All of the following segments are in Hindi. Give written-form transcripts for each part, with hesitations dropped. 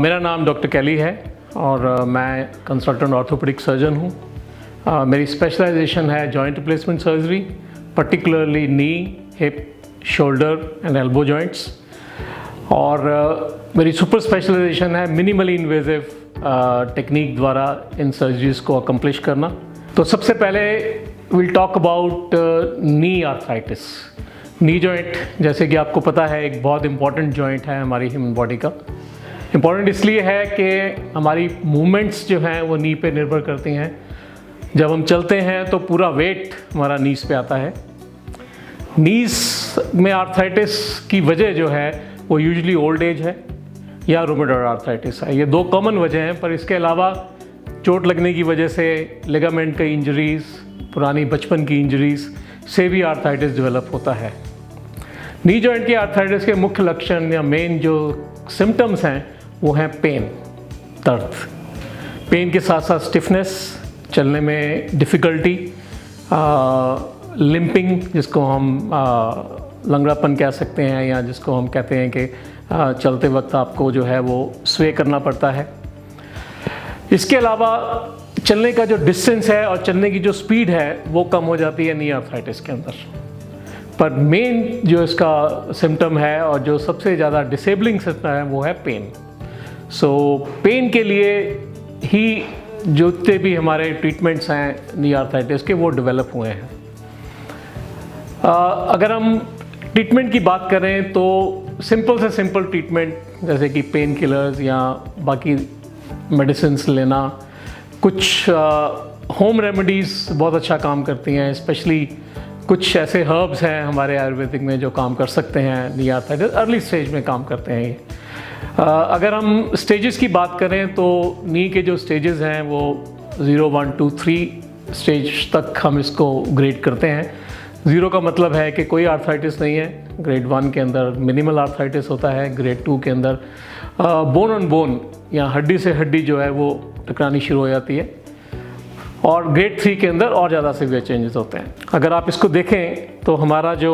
मेरा नाम डॉक्टर कैली है और मैं कंसल्टेंट ऑर्थोपेडिक सर्जन हूँ। मेरी स्पेशलाइजेशन है joint replacement surgery, particularly knee, hip, shoulder and elbow joints. और मेरी सुपर स्पेशलाइजेशन है मिनिमली इन्वेजिव टेक्निक द्वारा इन सर्जरीज को अकम्प्लिश करना। तो सबसे पहले will talk about knee arthritis. Knee joint, जैसे कि आपको पता है, एक बहुत इंपॉर्टेंट जॉइंट है हमारी ह्यूमन बॉडी का। इम्पॉर्टेंट इसलिए है कि हमारी मूवमेंट्स जो हैं वो नी पे निर्भर करती हैं। जब हम चलते हैं तो पूरा वेट हमारा नीज पे आता है। नीज में आर्थराइटिस की वजह जो है वो यूजुअली ओल्ड एज है या रूमेटॉइड आर्थराइटिस है। ये दो कॉमन वजह हैं, पर इसके अलावा चोट लगने की वजह से, लिगामेंट की इंजरीज़, पुरानी बचपन की इंजरीज़ से भी आर्थराइटिस डेवलप होता है। नी जॉइंट की आर्थराइटिस के मुख्य लक्षण या मेन जो सिम्टम्स हैं वो हैं पेन, दर्द। पेन के साथ साथ स्टिफनेस, चलने में डिफ़िकल्टी, लिम्पिंग जिसको हम लंगड़ापन कह सकते हैं, या जिसको हम कहते हैं कि चलते वक्त आपको जो है वो स्वे करना पड़ता है। इसके अलावा चलने का जो डिस्टेंस है और चलने की जो स्पीड है वो कम हो जाती है नी आर्थराइटिस के अंदर। पर मेन जो इसका सिम्टम है और जो सबसे ज़्यादा डिसेबलिंग सिम्टम है वो है पेन। सो पेन के लिए ही जितने भी हमारे ट्रीटमेंट्स हैं नी आर्थराइटिस के वो डेवलप हुए हैं। अगर हम ट्रीटमेंट की बात करें तो सिंपल से सिंपल ट्रीटमेंट जैसे कि पेन किलर्स या बाकी मेडिसिन्स लेना, कुछ होम रेमेडीज़ बहुत अच्छा काम करती हैं। स्पेशली कुछ ऐसे हर्ब्स हैं हमारे आयुर्वेदिक में जो काम कर सकते हैं नी आर्थराइटिस, अर्ली स्टेज में काम करते हैं ये। अगर हम स्टेजेस की बात करें तो नी के जो स्टेजेस हैं वो 0, 1, 2, 3 स्टेज तक हम इसको ग्रेड करते हैं। 0 का मतलब है कि कोई आर्थराइटिस नहीं है, ग्रेड 1 के अंदर मिनिमल आर्थराइटिस होता है, ग्रेड 2 के अंदर बोन ऑन बोन या हड्डी से हड्डी जो है वो टकरानी शुरू हो जाती है, और ग्रेड 3 के अंदर और ज़्यादा सीवियर चेंजेस होते हैं। अगर आप इसको देखें तो हमारा जो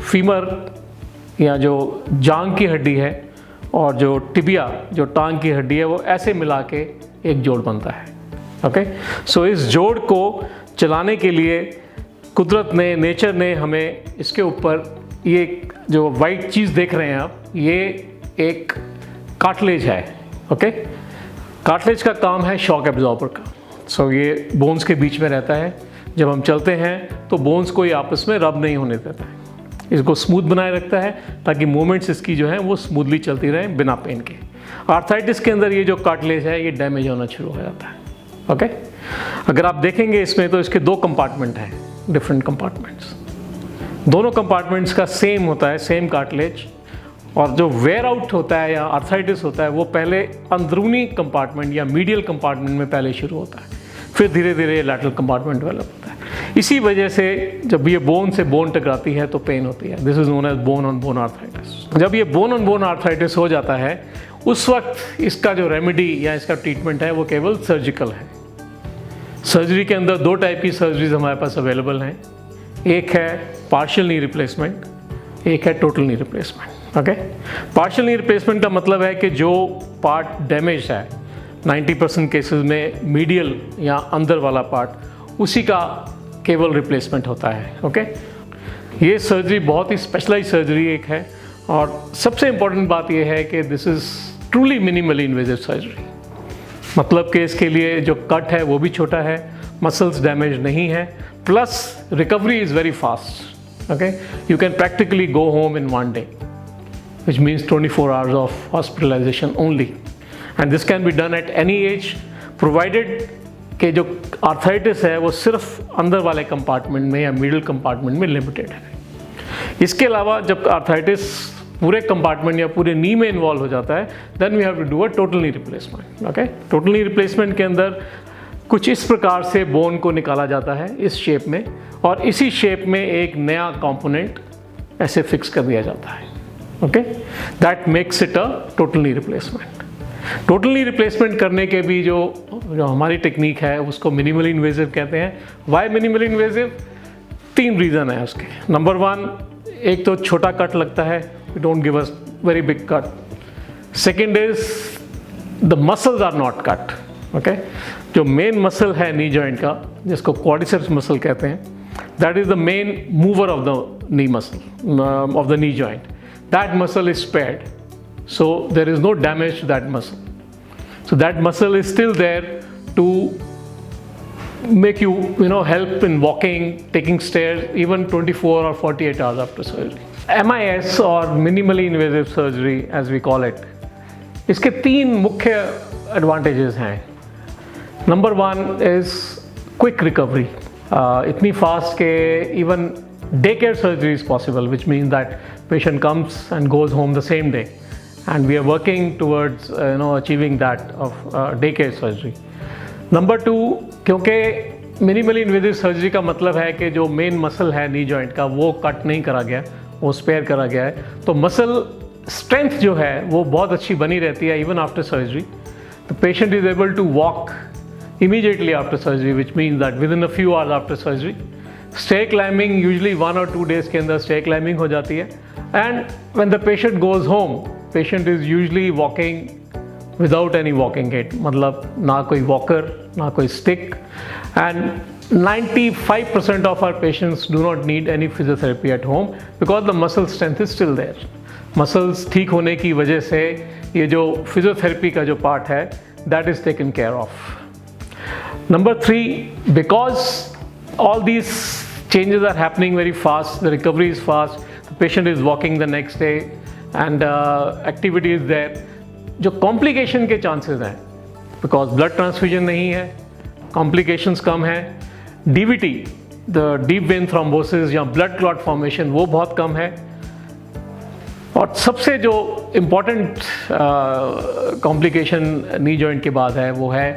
फीमर या जो जांग की हड्डी है और जो टिबिया जो टांग की हड्डी है वो ऐसे मिला के एक जोड़ बनता है। ओके, सो इस जोड़ को चलाने के लिए कुदरत ने, नेचर ने हमें इसके ऊपर ये जो वाइट चीज़ देख रहे हैं आप, ये एक कार्टिलेज है। ओके, कार्टिलेज का काम है शॉक एब्जॉर्बर का। सो ये बोन्स के बीच में रहता है। जब हम चलते हैं तो बोन्स को ये आपस में रब नहीं होने देता है, इसको स्मूथ बनाए रखता है ताकि मूवमेंट्स इसकी जो है वो स्मूथली चलती रहें बिना पेन के। आर्थराइटिस के अंदर ये जो कार्टिलेज है ये डैमेज होना शुरू हो जाता है। ओके, अगर आप देखेंगे इसमें तो इसके 2 कंपार्टमेंट हैं, डिफरेंट कंपार्टमेंट्स। दोनों कंपार्टमेंट्स का सेम होता है, सेम कार्टिलेज, और जो वेयर आउट होता है या आर्थराइटिस होता है वो पहले अंदरूनी कंपार्टमेंट या मीडियल कंपार्टमेंट में पहले शुरू होता है, फिर धीरे धीरे लैटरल कंपार्टमेंट डेवलप होता है। इसी वजह से जब ये बोन से बोन टकराती है तो पेन होती है। This is known as bone on bone arthritis. जब ये बोन ऑन बोन आर्थराइटिस हो जाता है उस वक्त इसका जो रेमेडी या इसका ट्रीटमेंट है वो केवल सर्जिकल है। सर्जरी के अंदर 2 टाइप की सर्जरीज हमारे पास अवेलेबल हैं। एक है पार्शियल नी रिप्लेसमेंट, एक है total knee replacement. Okay, partial knee replacement का मतलब है कि जो पार्ट डैमेज है 90% केसेस में मीडियल या अंदर वाला पार्ट, उसी का केवल रिप्लेसमेंट होता है। ओके, ये सर्जरी बहुत ही स्पेशलाइज सर्जरी एक है, और सबसे इम्पॉर्टेंट बात यह है कि this is truly minimally invasive surgery. मतलब कि इसके लिए जो कट है वो भी छोटा है, मसल्स डैमेज नहीं है, plus recovery is very fast. Okay, you can practically go home in 1 day, which means 24 hours of hospitalization only, and this can be done at any age, provided कि जो आर्थराइटिस है वो सिर्फ अंदर वाले कंपार्टमेंट में या मिडिल कंपार्टमेंट में लिमिटेड है। इसके अलावा जब आर्थराइटिस पूरे कंपार्टमेंट या पूरे नी में इन्वॉल्व हो जाता है, then we have to do a total knee replacement. Okay, total knee replacement के अंदर कुछ इस प्रकार से बोन को निकाला जाता है इस शेप में, और इसी शेप में एक नया कंपोनेंट ऐसे फिक्स कर दिया जाता है। Okay, that makes it a total knee replacement. Total knee replacement करने के भी जो हमारी टेक्निक है उसको मिनिमली इन्वेजिव कहते हैं। Y minimally invasive? 3 रीज़न है उसके। नंबर 1, एक तो छोटा कट लगता है, we don't give us very big cut. Second is the muscles are not cut, okay. जो मेन मसल है नी जॉइंट का, जिसको क्वाड्रिसेप्स मसल कहते हैं, that is the main mover of the knee muscle of the knee joint. That muscle is spared, so there is no damage to that muscle. So that muscle is still there to make you, help in walking, taking stairs, even 24 or 48 hours after surgery. MIS or minimally invasive surgery as we call it, इसके 3 मुख्य advantages हैं. Number 1 is quick recovery. इतनी fast के even daycare surgery is possible, which means that patient comes and goes home the same day. And we are working towards achieving that of daycare surgery. Number 2, क्योंकि मिनिमली इन्वेजिव सर्जरी का मतलब है कि जो मेन मसल है नी जॉइंट का वो कट नहीं करा गया, वो स्पेयर करा गया है, तो मसल स्ट्रेंथ जो है वो बहुत अच्छी बनी रहती है even after surgery. The patient is able to walk immediately after surgery, which means that within a few hours after surgery. Stair climbing usually 1 or 2 days के अंदर stair climbing हो जाती है. And when the patient goes home, patient is usually walking without any walking aid, मतलब ना कोई walker, ना कोई stick. And 95% of our patients do not need any physiotherapy at home because the muscle strength is still there. Muscles ठीक होने की वजह से ये जो physiotherapy का जो part है, that is taken care of. Number 3, because all these changes are happening very fast, the recovery is fast, the patient is walking the next day and activity is there. जो complication के chances हैं, because blood transfusion नहीं है, complications कम है, DVT, the deep vein thrombosis या blood clot formation वो बहुत कम है. और सबसे जो इम्पॉर्टेंट कॉम्प्लिकेशन नी जॉइंट के बाद है वो है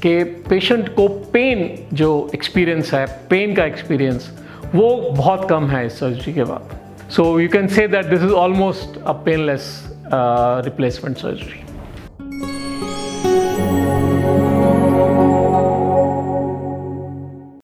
कि पेशेंट को पेन जो एक्सपीरियंस है, पेन का एक्सपीरियंस वो बहुत कम है इस सर्जरी के बाद. So you can say that this is almost a painless replacement surgery.